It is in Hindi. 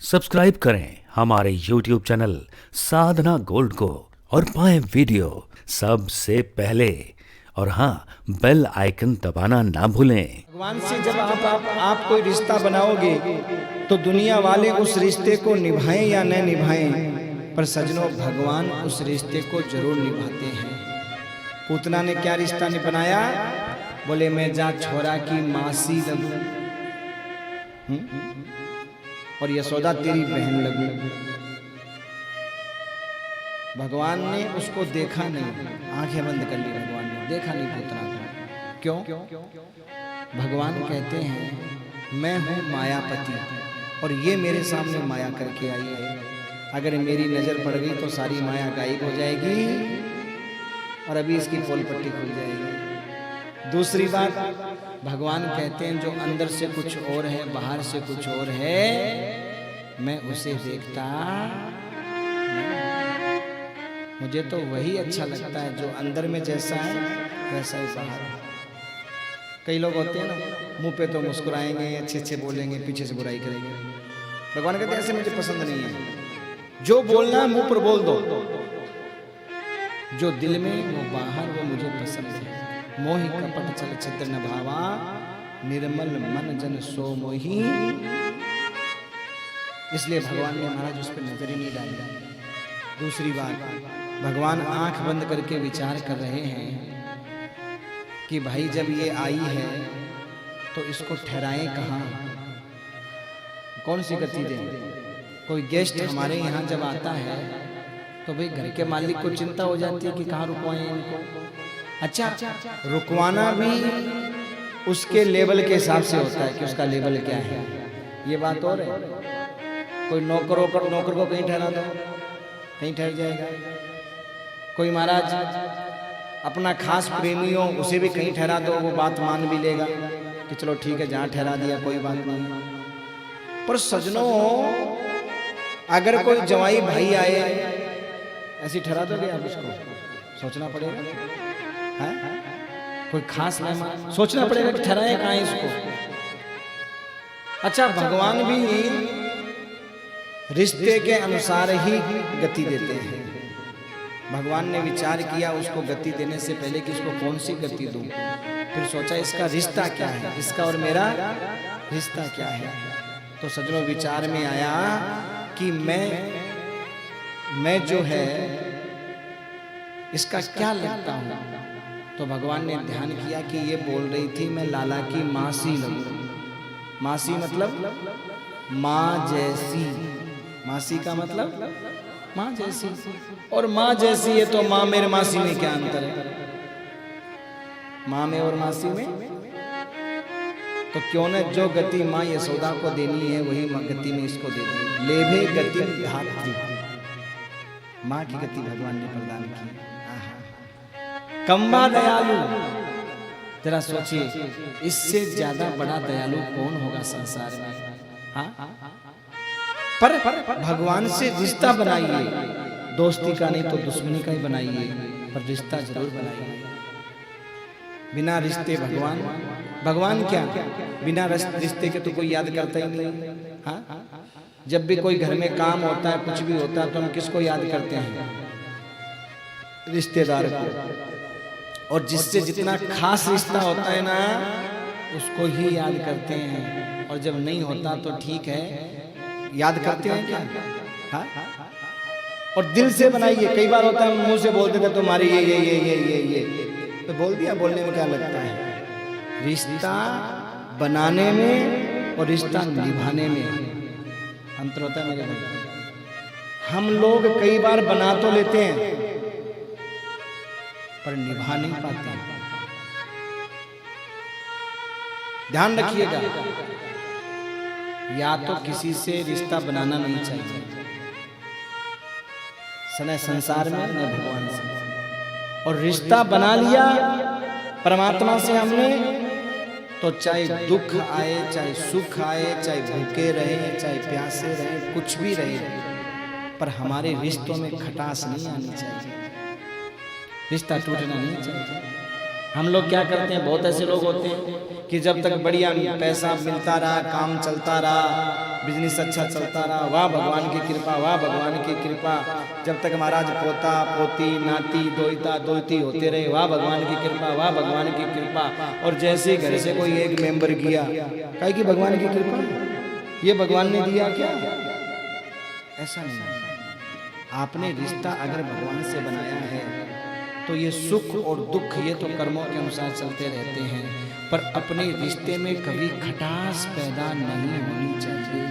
सब्सक्राइब करें हमारे YouTube चैनल साधना गोल्ड को और पाएं वीडियो सबसे पहले। और हाँ, बेल आइकन दबाना ना भूलें। भगवान से जब आप कोई रिश्ता बनाओगे तो दुनिया वाले उस रिश्ते को निभाएं या न निभाएं, पर सजनों भगवान उस रिश्ते को जरूर निभाते हैं। पूतना ने क्या रिश्ता नहीं बनाया? बोले मैं जा छोरा की मासी लगूं और यशोदा तेरी बहन लगूं। भगवान ने उसको देखा नहीं, आंखें बंद कर ली। भगवान ने देखा नहीं पूतना को। क्यों? भगवान कहते हैं मैं हूं मायापति और ये मेरे सामने माया करके आई है। अगर मेरी नजर पड़ गई तो सारी माया गायब हो जाएगी और अभी इसकी पोल पट्टी खुल जाएगी। दूसरी बात, भगवान कहते हैं जो अंदर से कुछ और है, बाहर से कुछ और है, मैं उसे देखता मुझे तो वही अच्छा लगता है जो अंदर में जैसा है वैसा ही बाहर है। कई लोग होते हैं ना, मुंह पे तो मुस्कुराएंगे, अच्छे अच्छे बोलेंगे, पीछे से बुराई करेंगे। भगवान कहते हैं ऐसे मुझे पसंद नहीं है। जो बोलना है मुंह पर बोल दो, जो दिल में वो बाहर वो मुझे पसंद है। मोहि कपट चल छिद्र न भावा, निर्मल मन जन सो मोहि। इसलिए भगवान ने महाराज उस पर नजर ही नहीं डाली। दूसरी बात, भगवान आंख बंद करके विचार कर रहे हैं कि भाई जब ये आई है तो इसको ठहराएं कहाँ, कौन सी गति दें। कोई गेस्ट हमारे यहाँ जब आता है तो भाई घर के मालिक को चिंता हो जाती है कि कहाँ रुकवाएं इनको। अच्छा, रुकवाना भी उसके लेवल के हिसाब से होता है कि उसका लेवल क्या है, ये बात और है। कोई नौकर को कहीं ठहरा दो, कहीं ठहर जाएगा। कोई महाराज अपना खास प्रेमियों उसे भी कहीं ठहरा दो, वो बात मान भी लेगा कि चलो ठीक है जहाँ ठहरा दिया कोई बात नहीं। पर सजनों, अगर कोई जवाई भाई आए, ऐसी ठहरा दोगे आप उसको? सोचना पड़ेगा है? कोई खास मेहमान, सोचना पड़ेगा कि ठहराए कहाँ इसको। अच्छा, भगवान भी रिश्ते के अनुसार ही गति देते हैं। भगवान ने विचार किया उसको गति देने से पहले कि इसको कौन सी गति दूं, फिर सोचा इसका रिश्ता क्या है, इसका और मेरा रिश्ता क्या है। तो सजनों विचार में आया कि मैं जो है इसका क्या लगता हूं। तो भगवान ने ध्यान किया कि ये बोल रही थी मैं लाला की मासी लगूं। मासी मतलब माँ जैसी, मासी का मतलब माँ जैसी, और माँ जैसी है तो माँ मेरे मासी में क्या अंतर है? माँ में और मासी में तो क्यों न जो गति माँ यशोदा को देनी है वही गति में इसको दे दी। लेभे गति धात्री, माँ की गति भगवान ने प्रदान की। कंबा दयालु, जरा सोचिए इससे ज्यादा बड़ा दयालु कौन होगा संसार में? हाँ, पर भगवान से रिश्ता बनाइए, दोस्ती का नहीं तो दुश्मनी का ही बनाइए, पर रिश्ता जरूर बनाइए। बिना रिश्ते भगवान क्या, बिना रिश्ते के तो कोई याद करता ही नहीं। हाँ, जब भी कोई घर में काम होता है, कुछ भी होता है, तो हम किसको याद करते हैं? रिश्तेदार को। और जिससे जितना खास रिश्ता होता है ना, उसको ही याद करते हैं। और जब नहीं होता तो ठीक है, याद करते हैं क्या? हाँ? और दिल से बनाइए। कई बार होता है मुंह से बोल देते तुम्हारी ये तो बोल दिया, बोलने में क्या लगता है? रिश्ता बनाने में और रिश्ता निभाने में अंतर होता है मेरे भाई। हम लोग कई बार बना तो लेते हैं पर निभा नहीं पाते हैं। ध्यान रखिएगा, या तो किसी से रिश्ता बनाना नहीं चाहिए, न संसार में न भगवान से। और रिश्ता बना लिया परमात्मा से हमने, तो चाहे दुख आए, चाहे सुख आए, चाहे भूखे रहे, चाहे प्यासे रहे, कुछ भी रहे, पर हमारे रिश्तों में खटास नहीं आनी चाहिए, रिश्ता टूटना नहीं चाहिए। हम लोग क्या करते हैं, बहुत ऐसे लोग होते हैं कि जब तक बढ़िया पैसा मिलता रहा, काम चलता रहा, बिजनेस अच्छा चलता रहा, वाह भगवान की कृपा, वाह भगवान की कृपा। जब तक महाराज पोता पोती नाती दोईता दोईती होते रहे, वाह भगवान की कृपा, वाह भगवान की कृपा। और जैसे ही घर से कोई एक मेंबर गया, कहे कि भगवान की कृपा, ये भगवान ने दिया क्या? ऐसा नहीं। आपने रिश्ता अगर भगवान से बनाया है तो ये सुख और दुख ये तो कर्मों के अनुसार चलते रहते हैं, पर अपने रिश्ते में कभी खटास पैदा नहीं होनी चाहिए।